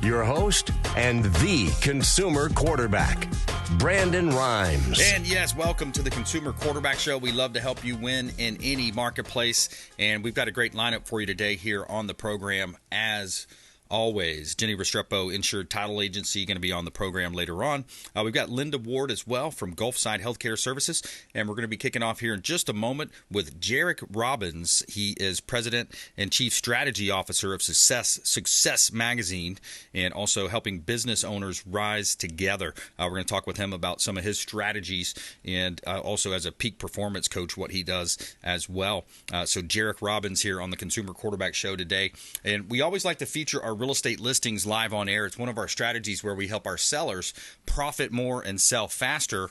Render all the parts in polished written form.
your host and the consumer quarterback, Brandon Rhymes. And yes, welcome to the Consumer Quarterback Show. We love to help you win in any marketplace, and we've got a great lineup for you today here on the program. As always, Jenny Restrepo, Insured Title Agency, going to be on the program later on. We've got Linda Ward as well from Gulfside Healthcare Services, and we're going to be kicking off here in just a moment with Jairek Robbins. He is President and Chief Strategy Officer of Success Magazine, and also helping business owners rise together. We're going to talk with him about some of his strategies, and also as a peak performance coach, what he does as well. So Jairek Robbins here on the Consumer Quarterback Show today, and we always like to feature our real estate listings live on air. It's one of our strategies where we help our sellers profit more and sell faster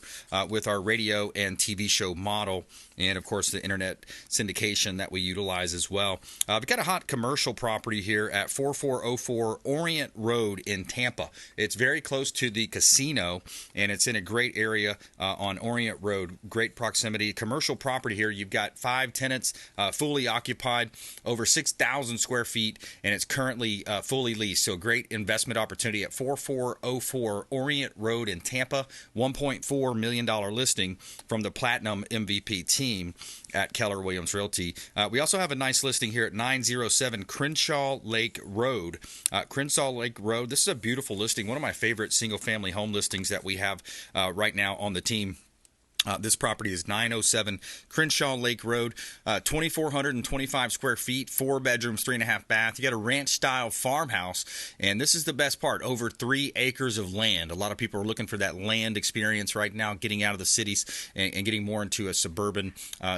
with our radio and TV show model, and of course the internet syndication that we utilize as well. We've got a hot commercial property here at 4404 Orient Road in Tampa. It's very close to the casino, and it's in a great area on Orient Road. Great proximity. Commercial property here. You've got 5 tenants, fully occupied, over 6,000 square feet, and it's currently fully leased. So a great investment opportunity at 4404 Orient Road in Tampa. $1.4 million listing from the Platinum MVP team at Keller Williams Realty. We also have a nice listing here at 907 Crenshaw Lake Road. Crenshaw Lake Road, this is a beautiful listing. One of my favorite single-family home listings that we have right now on the team. This property is 907 Crenshaw Lake Road, 2,425 square feet, 4 bedrooms, 3.5 bath. You got a ranch-style farmhouse, and this is the best part, over 3 acres of land. A lot of people are looking for that land experience right now, getting out of the cities and getting more into a suburban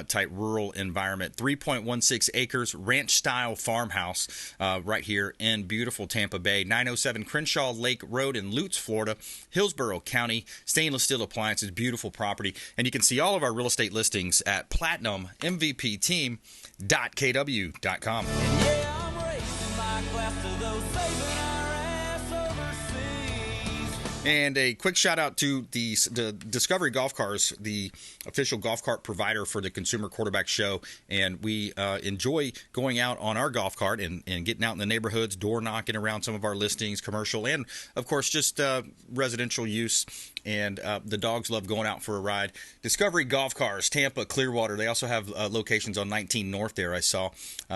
type rural environment. 3.16 acres, ranch-style farmhouse right here in beautiful Tampa Bay. 907 Crenshaw Lake Road in Lutz, Florida, Hillsborough County. Stainless steel appliances, beautiful property. And you can see all of our real estate listings at platinummvpteam.kw.com. And a quick shout out to the Discovery Golf Cars, the official golf cart provider for the Consumer Quarterback Show. And we enjoy going out on our golf cart and getting out in the neighborhoods, door knocking around some of our listings, commercial, and of course just residential use. And the dogs love going out for a ride. Discovery Golf Cars, Tampa, Clearwater. They also have locations on 19 North there, I saw.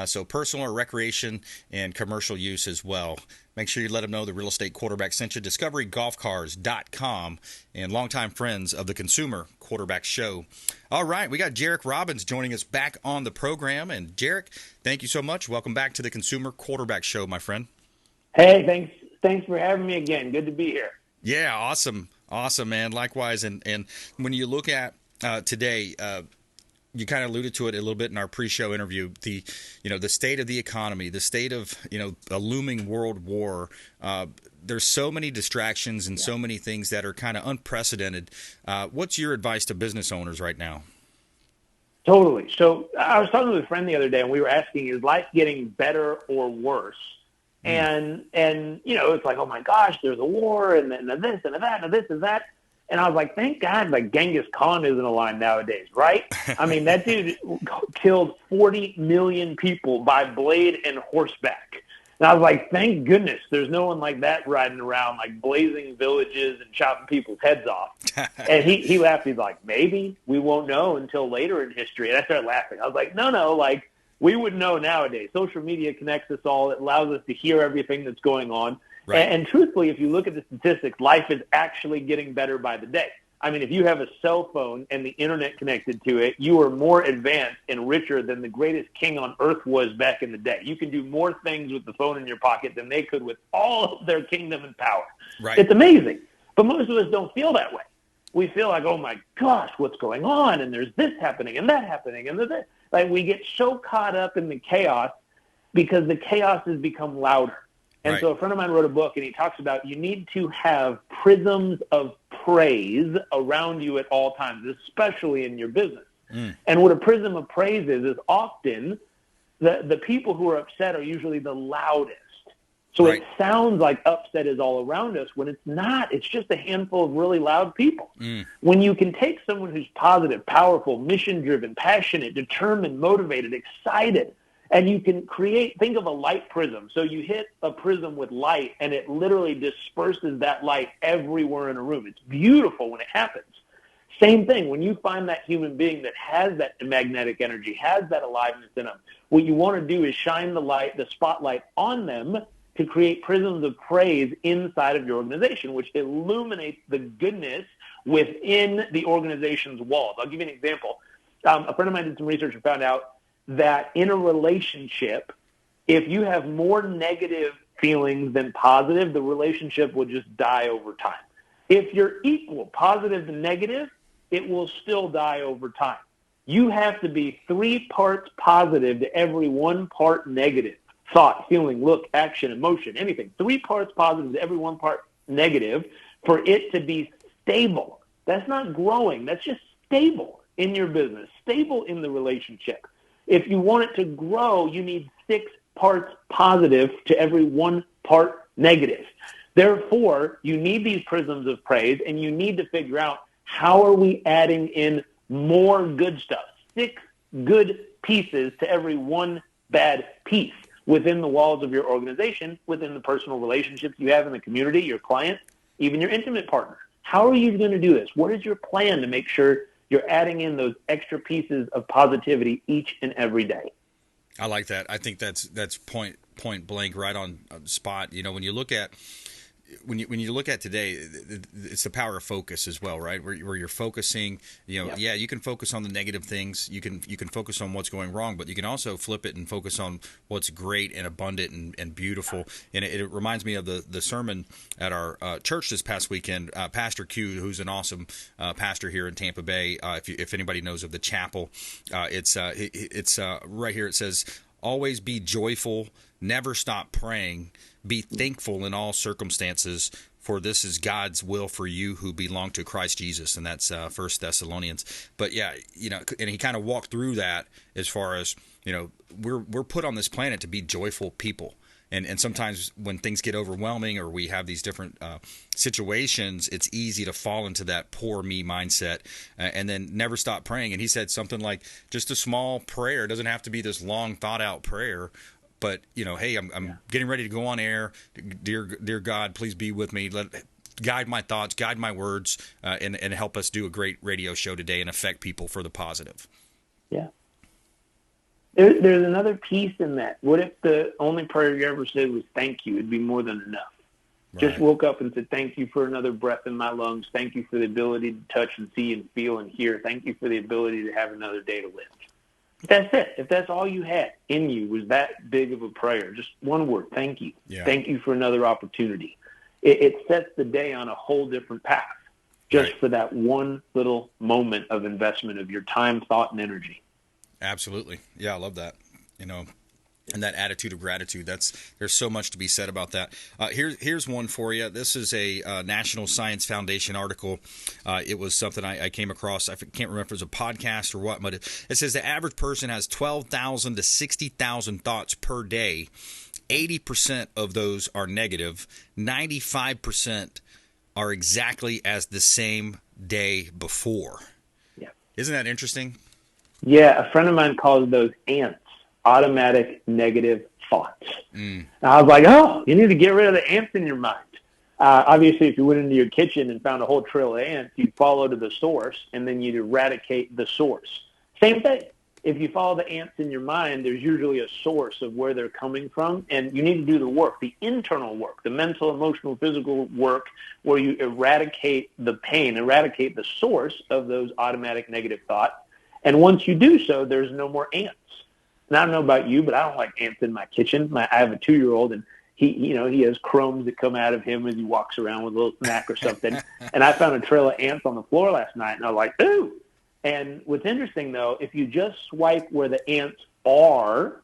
So personal or recreation and commercial use as well. Make sure you let them know the real estate quarterback sent you. DiscoveryGolfCars.com, and longtime friends of the Consumer Quarterback Show. All right, we got Jairek Robbins joining us back on the program. And Jairek, thank you so much. Welcome back to the Consumer Quarterback Show, my friend. Hey, thanks for having me again. Good to be here. Yeah, awesome, man. Likewise, and when you look at today, you kind of alluded to it a little bit in our pre-show interview. The state of the economy, the state of a looming world war. There's so many distractions and so many things that are kind of unprecedented. What's your advice to business owners right now? Totally. So I was talking with a friend the other day, and we were asking, is life getting better or worse? And it's like, oh my gosh, there's a war, and then this and that and this and that. And I was like, thank God, like Genghis Khan isn't alive nowadays, right? I mean, that dude killed 40 million people by blade and horseback. And I was like, thank goodness there's no one like that riding around, like blazing villages and chopping people's heads off. And he laughed. He's like, maybe we won't know until later in history. And I started laughing. I was like, no, like we would know nowadays. Social media connects us all. It allows us to hear everything that's going on. Right. And truthfully, if you look at the statistics, life is actually getting better by the day. I mean, if you have a cell phone and the internet connected to it, you are more advanced and richer than the greatest king on earth was back in the day. You can do more things with the phone in your pocket than they could with all of their kingdom and power. Right. It's amazing. But most of us don't feel that way. We feel like, oh my gosh, what's going on? And there's this happening and that happening and that. Like we get so caught up in the chaos because the chaos has become louder. And so a friend of mine wrote a book, and he talks about you need to have prisms of praise around you at all times, especially in your business. And what a prism of praise is often the people who are upset are usually the loudest. So it sounds like upset is all around us when it's not. It's just a handful of really loud people. When you can take someone who's positive, powerful, mission-driven, passionate, determined, motivated, excited, And you can think of a light prism. So you hit a prism with light, and it literally disperses that light everywhere in a room. It's beautiful when it happens. Same thing, when you find that human being that has that magnetic energy, has that aliveness in them, what you want to do is shine the spotlight on them to create prisms of praise inside of your organization, which illuminates the goodness within the organization's walls. I'll give you an example. A friend of mine did some research and found out that in a relationship, if you have more negative feelings than positive, the relationship will just die over time. If you're equal, positive and negative, it will still die over time. You have to be 3 parts positive to every 1 part negative. Thought, feeling, look, action, emotion, anything. 3 parts positive to every 1 part negative for it to be stable. That's not growing. That's just stable in your business, stable in the relationship. If you want it to grow, you need 6 parts positive to every 1 part negative. Therefore, you need these prisms of praise, and you need to figure out how are we adding in more good stuff, 6 good pieces to every 1 bad piece within the walls of your organization, within the personal relationships you have in the community, your clients, even your intimate partner. How are you going to do this? What is your plan to make sure you're adding in those extra pieces of positivity each and every day? I like that. I think that's point blank, right on spot. You know, when you look at today, it's the power of focus as well, right? Where you're focusing, yeah, you can focus on the negative things. You can focus on what's going wrong, but you can also flip it and focus on what's great and abundant and beautiful. And it reminds me of the sermon at our church this past weekend. Pastor Q, who's an awesome pastor here in Tampa Bay. If anybody knows of the chapel, it's right here. It says, "Always be joyful, never stop praying. Be thankful in all circumstances, for this is God's will for you who belong to Christ Jesus." And that's 1 Thessalonians. But yeah, and he kind of walked through that as far as, we're put on this planet to be joyful people. And sometimes when things get overwhelming or we have these different situations, it's easy to fall into that poor me mindset and then never stop praying. And he said something like, just a small prayer. It doesn't have to be this long thought out prayer. But, hey, I'm getting ready to go on air. Dear God, please be with me. Guide my thoughts, guide my words, and help us do a great radio show today and affect people for the positive. Yeah. There's another piece in that. What if the only prayer you ever said was thank you? It'd be more than enough. Right. Just woke up and said, thank you for another breath in my lungs. Thank you for the ability to touch and see and feel and hear. Thank you for the ability to have another day to live. That's it. If that's all you had in you was that big of a prayer, just one word, thank you. Yeah. Thank you for another opportunity. It sets the day on a whole different path just for that one little moment of investment of your time, thought, and energy. Absolutely. Yeah, I love that. And that attitude of gratitude, there's so much to be said about that. Here's one for you. This is a National Science Foundation article. It was something I came across. I can't remember if it was a podcast or what, but it says the average person has 12,000 to 60,000 thoughts per day. 80% of those are negative. 95% are exactly as the same day before. Yeah. Isn't that interesting? Yeah, a friend of mine calls those ants. Automatic negative thoughts. And I was like, oh, you need to get rid of the ants in your mind. Obviously, if you went into your kitchen and found a whole trail of ants, you'd follow to the source, and then you'd eradicate the source. Same thing. If you follow the ants in your mind, there's usually a source of where they're coming from, and you need to do the work, the internal work, the mental, emotional, physical work, where you eradicate the pain, eradicate the source of those automatic negative thoughts. And once you do so, there's no more ants. And I don't know about you, but I don't like ants in my kitchen. I have a 2-year-old, and he has crumbs that come out of him as he walks around with a little snack or something. And I found a trail of ants on the floor last night, and I was like, ooh. And what's interesting, though, if you just swipe where the ants are,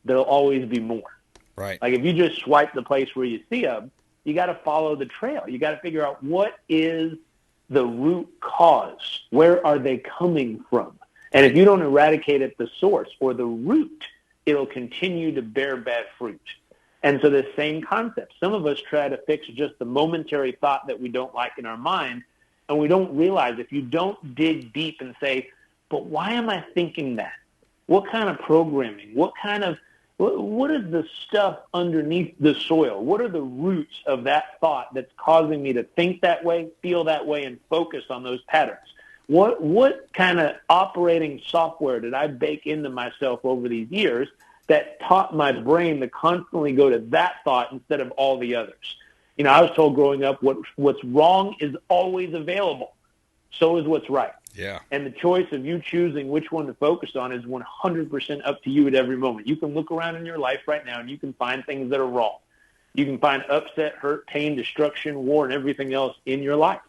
there'll always be more. Right. Like if you just swipe the place where you see them, you got to follow the trail. You got to figure out what is the root cause. Where are they coming from? And if you don't eradicate at the source or the root, it'll continue to bear bad fruit. And so the same concept. Some of us try to fix just the momentary thought that we don't like in our mind, and we don't realize if you don't dig deep and say, but why am I thinking that? What kind of programming? What is the stuff underneath the soil? What are the roots of that thought that's causing me to think that way, feel that way, and focus on those patterns? What kind of operating software did I bake into myself over these years that taught my brain to constantly go to that thought instead of all the others? You know, I was told growing up what's wrong is always available. So is what's right. Yeah. And the choice of you choosing which one to focus on is 100% up to you at every moment. You can look around in your life right now and you can find things that are wrong. You can find upset, hurt, pain, destruction, war, and everything else in your life.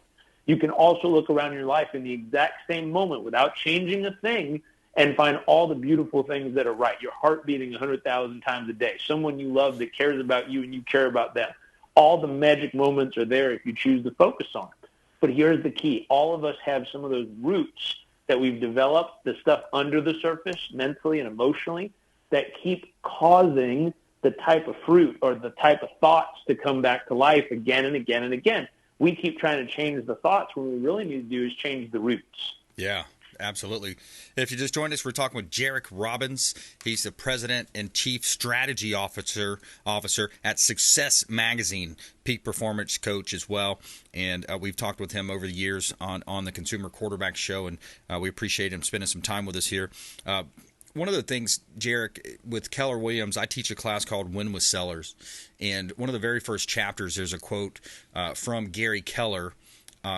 You can also look around your life in the exact same moment without changing a thing and find all the beautiful things that are right. Your heart beating 100,000 times a day. Someone you love that cares about you and you care about them. All the magic moments are there if you choose to focus on them. But here's the key. All of us have some of those roots that we've developed, the stuff under the surface, mentally and emotionally, that keep causing the type of fruit or the type of thoughts to come back to life again and again and again. We keep trying to change the thoughts when we really need to do is change the roots. Yeah. Absolutely. If you just joined us, we're talking with Jairek Robbins. He's the president and chief strategy officer at Success Magazine, peak performance coach as well. And we've talked with him over the years on the Consumer Quarterback Show, and we appreciate him spending some time with us here. One of the things, Jairek, with Keller Williams, I teach a class called Win with Sellers. And one of the very first chapters, there's a quote from Gary Keller.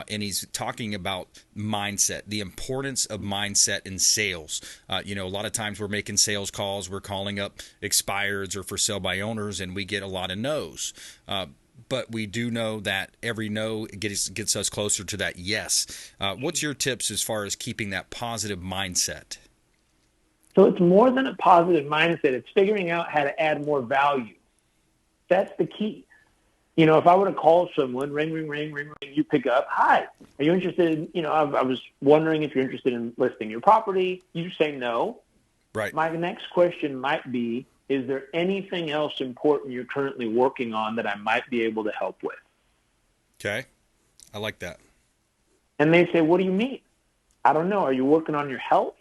And he's talking about mindset, the importance of mindset in sales. A lot of times we're making sales calls, we're calling up expireds or for sale by owners, and we get a lot of no's. But we do know that every no gets us closer to that yes. What's your tips as far as keeping that positive mindset? So it's more than a positive mindset. It's figuring out how to add more value. That's the key. You know, if I were to call someone, ring, ring, ring, ring, ring, you pick up, hi, are you interested in, I was wondering if you're interested in listing your property. You say no. Right. My next question might be, is there anything else important you're currently working on that I might be able to help with? Okay. I like that. And they say, what do you mean? I don't know. Are you working on your health?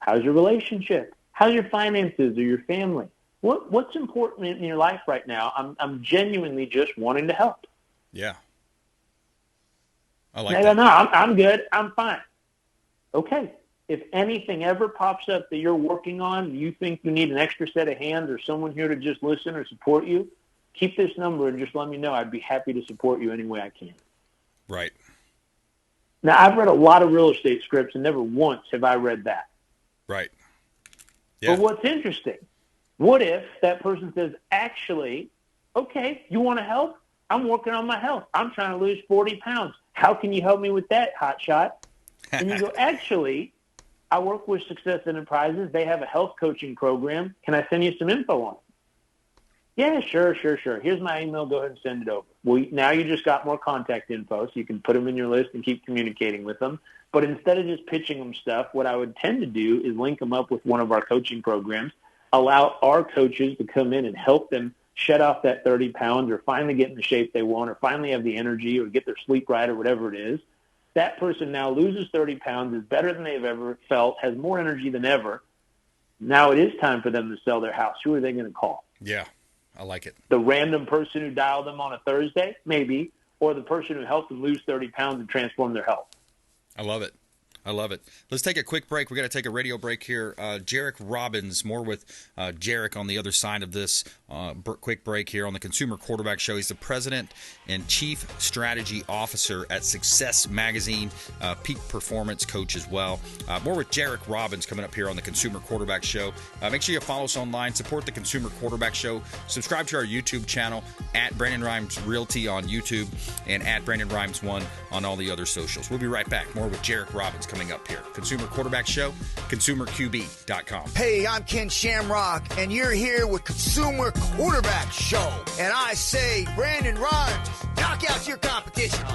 How's your relationship? How's your finances or your family? What's important in your life right now? I'm genuinely just wanting to help. Yeah. I like that. No, I'm good. I'm fine. Okay. If anything ever pops up that you're working on, you think you need an extra set of hands or someone here to just listen or support you, keep this number and just let me know. I'd be happy to support you any way I can. Right. Now, I've read a lot of real estate scripts, and never once have I read that. Right. Yeah. But what's interesting, what if that person says, actually, okay, you want to help? I'm working on my health. I'm trying to lose 40 pounds. How can you help me with that, hotshot? And you go, actually, I work with Success Enterprises. They have a health coaching program. Can I send you some info on it? Yeah, sure. Here's my email. Go ahead and send it over. Well, now you just got more contact info, so you can put them in your list and keep communicating with them. But instead of just pitching them stuff, what I would tend to do is link them up with one of our coaching programs, allow our coaches to come in and help them shed off that 30 pounds or finally get in the shape they want or finally have the energy or get their sleep right or whatever it is. That person now loses 30 pounds, is better than they've ever felt, has more energy than ever. Now it is time for them to sell their house. Who are they going to call? Yeah, I like it. The random person who dialed them on a Thursday? Maybe. Or the person who helped them lose 30 pounds and transform their health. I love it. Let's take a quick break. We're going to take a radio break here. Jairek Robbins, more with Jairek on the other side of this quick break here on the Consumer Quarterback Show. He's the president and chief strategy officer at Success Magazine, peak performance coach as well. More with Jairek Robbins coming up here on the Consumer Quarterback Show. Make sure you follow us online, support the Consumer Quarterback Show, subscribe to our YouTube channel at Brandon Rhymes Realty on YouTube and at Brandon Rhymes 1 on all the other socials. We'll be right back. More with Jairek Robbins coming up here. Consumer Quarterback Show, consumerqb.com. Hey, I'm Ken Shamrock, and you're here with Consumer Quarterback Show. And I say, Brandon Rhymes, knock out your competition.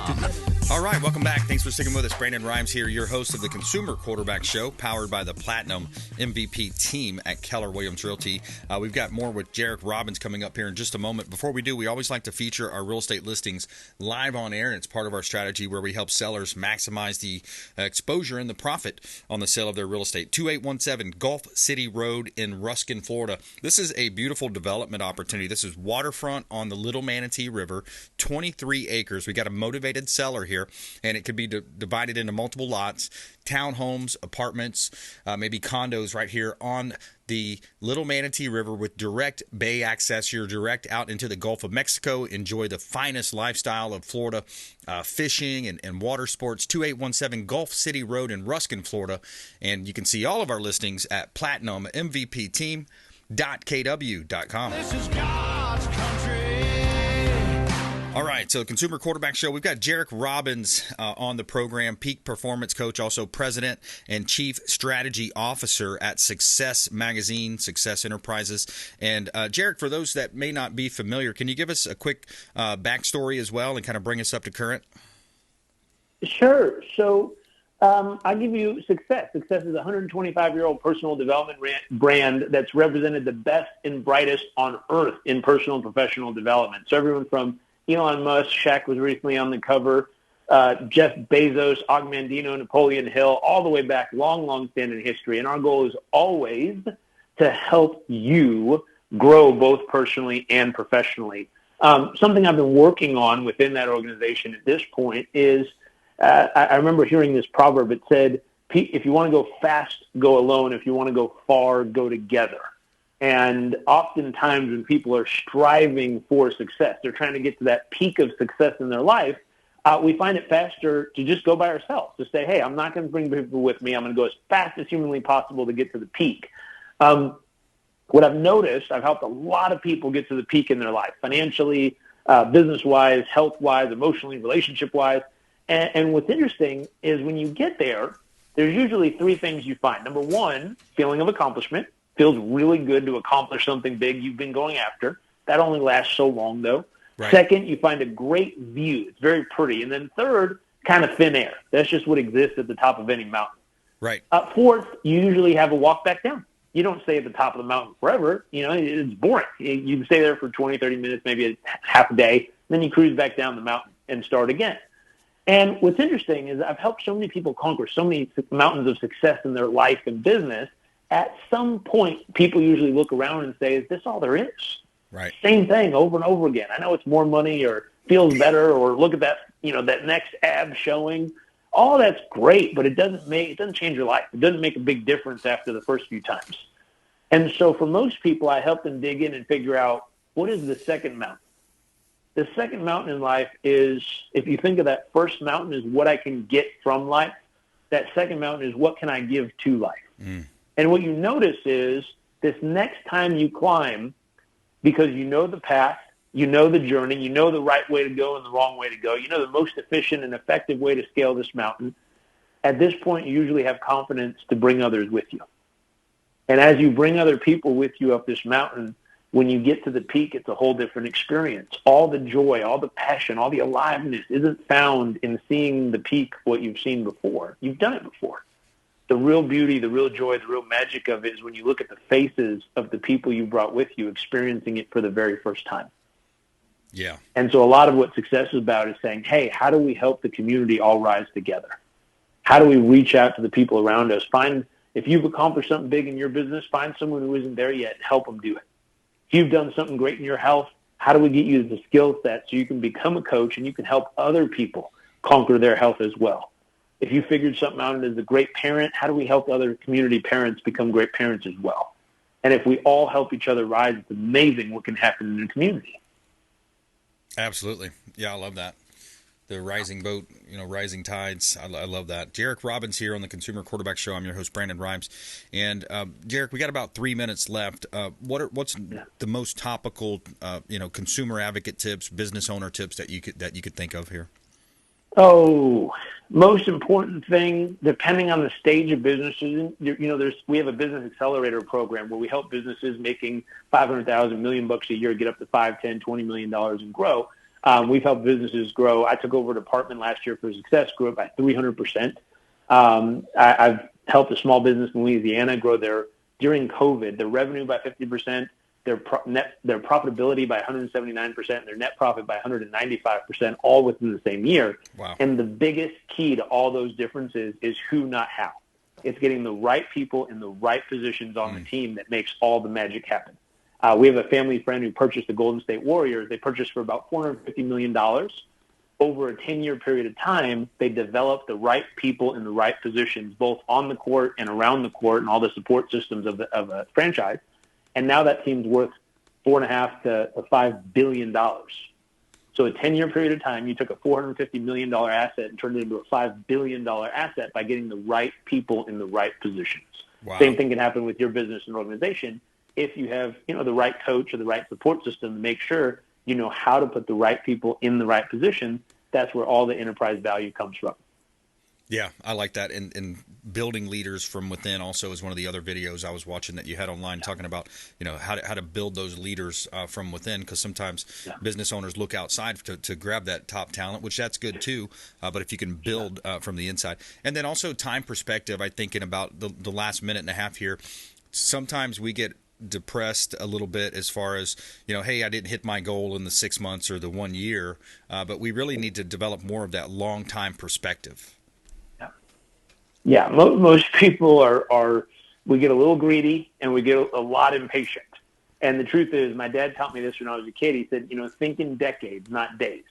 All right, welcome back. Thanks for sticking with us. Brandon Rhymes here, your host of the Consumer Quarterback Show, powered by the Platinum MVP team at Keller Williams Realty. We've got more with Jairek Robbins coming up here in just a moment. Before we do, we always like to feature our real estate listings live on air, and it's part of our strategy where we help sellers maximize the exposure and the profit on the sale of their real estate. 2817 Gulf City Road in Ruskin, Florida. This is a beautiful development opportunity. This is waterfront on the Little Manatee River, 23 acres. We got a motivated seller here, and it could be divided into multiple lots, townhomes, apartments, maybe condos right here on the Little Manatee River with direct bay access. You're direct out into the Gulf of Mexico. Enjoy the finest lifestyle of Florida, fishing and water sports. 2817 Gulf City Road in Ruskin, Florida. And you can see all of our listings at platinummvpteam.kw.com. This is God's country. All right, so Consumer Quarterback Show, we've got Jairek Robbins on the program, peak performance coach, also president and chief strategy officer at Success Magazine, Success Enterprises. And Jairek, for those that may not be familiar, can you give us a quick backstory as well and kind of bring us up to current? Sure. So I'll give you Success. Success is a 125-year-old personal development brand that's represented the best and brightest on earth in personal and professional development. So everyone from Elon Musk, Shaq was recently on the cover, Jeff Bezos, Og Mandino, Napoleon Hill, all the way back, long standing history. And our goal is always to help you grow both personally and professionally. Something I've been working on within that organization at this point is I remember hearing this proverb. It said, if you want to go fast, go alone. If you want to go far, go together. And oftentimes when people are striving for success, they're trying to get to that peak of success in their life, we find it faster to just go by ourselves, to say, hey, I'm not going to bring people with me. I'm going to go as fast as humanly possible to get to the peak. What I've noticed, I've helped a lot of people get to the peak in their life, financially, business-wise, health-wise, emotionally, relationship-wise. And what's interesting is when you get there, there's usually three things you find. Number one, feeling of accomplishment. Feels really good to accomplish something big you've been going after. That only lasts so long, though. Right. Second, you find a great view. It's very pretty. And then third, kind of thin air. That's just what exists at the top of any mountain. Right. Fourth, you usually have a walk back down. You don't stay at the top of the mountain forever. You know, it's boring. You can stay there for 20, 30 minutes, maybe half a day. Then you cruise back down the mountain and start again. And what's interesting is I've helped so many people conquer so many mountains of success in their life and business. At some point, people usually look around and say, is this all there is? Right. Same thing over and over again. I know it's more money or feels better or look at that, that next ab showing. All that's great, but it doesn't change your life. It doesn't make a big difference after the first few times. And so for most people, I help them dig in and figure out what is the second mountain. The second mountain in life is, if you think of that first mountain as what I can get from life, that second mountain is what can I give to life. Mm. And what you notice is this next time you climb, because you know the path, you know the journey, you know the right way to go and the wrong way to go, you know the most efficient and effective way to scale this mountain, at this point you usually have confidence to bring others with you. And as you bring other people with you up this mountain, when you get to the peak, it's a whole different experience. All the joy, all the passion, all the aliveness isn't found in seeing the peak what you've seen before. You've done it before. The real beauty, the real joy, the real magic of it is when you look at the faces of the people you brought with you experiencing it for the very first time. Yeah. And so a lot of what success is about is saying, hey, how do we help the community all rise together? How do we reach out to the people around us? If you've accomplished something big in your business, find someone who isn't there yet and help them do it. If you've done something great in your health, how do we get you the skill set so you can become a coach and you can help other people conquer their health as well? If you figured something out as a great parent, how do we help other community parents become great parents as well? And if we all help each other rise, it's amazing what can happen in the community. Absolutely. Yeah, I love that. The rising boat, rising tides. I love that. Jairek Robbins here on the Consumer Quarterback Show. I'm your host, Brandon Rhymes. And Jairek, we got about 3 minutes left. What's the most topical, consumer advocate tips, business owner tips that you could think of here? Oh, most important thing, depending on the stage of businesses, we have a business accelerator program where we help businesses making $500,000, $1 million a year get up to $5, $10, $20 million and grow. We've helped businesses grow. I took over a department last year for Success, grew it by 300%. I've helped a small business in Louisiana grow during COVID, their revenue by 50%, their profitability by 179%, and their net profit by 195%, all within the same year. Wow. And the biggest key to all those differences is who, not how. It's getting the right people in the right positions on the team that makes all the magic happen. We have a family friend who purchased the Golden State Warriors. They purchased for about $450 million. Over a 10-year period of time, they developed the right people in the right positions, both on the court and around the court and all the support systems of a franchise. And now that team's worth $4.5 to $5 billion. So a 10-year period of time, you took a $450 million asset and turned it into a $5 billion asset by getting the right people in the right positions. Wow. Same thing can happen with your business and organization. If you have, the right coach or the right support system to make sure you know how to put the right people in the right position, that's where all the enterprise value comes from. Yeah, I like that. And building leaders from within also is one of the other videos I was watching that you had online talking about, how to build those leaders from within, because sometimes business owners look outside to grab that top talent, which that's good too. But if you can build from the inside. And then also time perspective, I think in about the last minute and a half here, sometimes we get depressed a little bit as far as, hey, I didn't hit my goal in the 6 months or the 1 year, but we really need to develop more of that long time perspective. Yeah, most people we get a little greedy and we get a lot impatient. And the truth is, my dad taught me this when I was a kid. He said, think in decades, not days.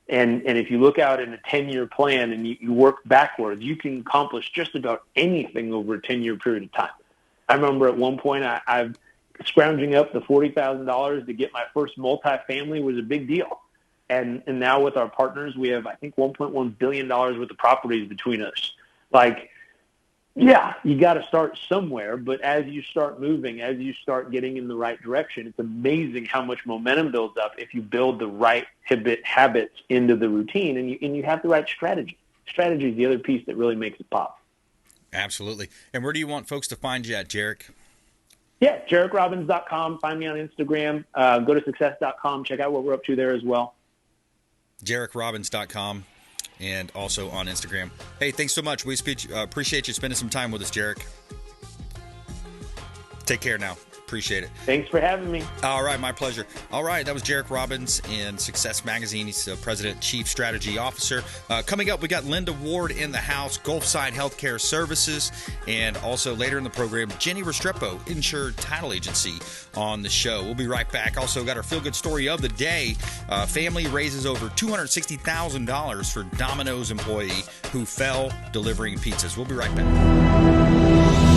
And if you look out in a 10-year plan and you work backwards, you can accomplish just about anything over a 10-year period of time. I remember at one point I've scrounging up the $40,000 to get my first multifamily was a big deal. And now with our partners, we have, I think, $1.1 billion worth of properties between us. You got to start somewhere, but as you start moving, as you start getting in the right direction, it's amazing how much momentum builds up if you build the right habits into the routine and you have the right strategy. Strategy is the other piece that really makes it pop. Absolutely. And where do you want folks to find you at, Jairek? Yeah, JarekRobbins.com. Find me on Instagram. Go to success.com. Check out what we're up to there as well. JarekRobbins.com. And also on Instagram. Hey, thanks so much. We appreciate you spending some time with us, Jairek. Take care now. Appreciate it. Thanks for having me. All right, my pleasure. All right, that was Jairek Robbins in Success Magazine. He's President, Chief Strategy Officer. Coming up, we got Linda Ward in the house, Gulfside Healthcare Services, and also later in the program, Jenny Restrepo, Insured Title Agency, on the show. We'll be right back. Also got our feel-good story of the day. Family raises over $260,000 for Domino's employee who fell delivering pizzas. We'll be right back.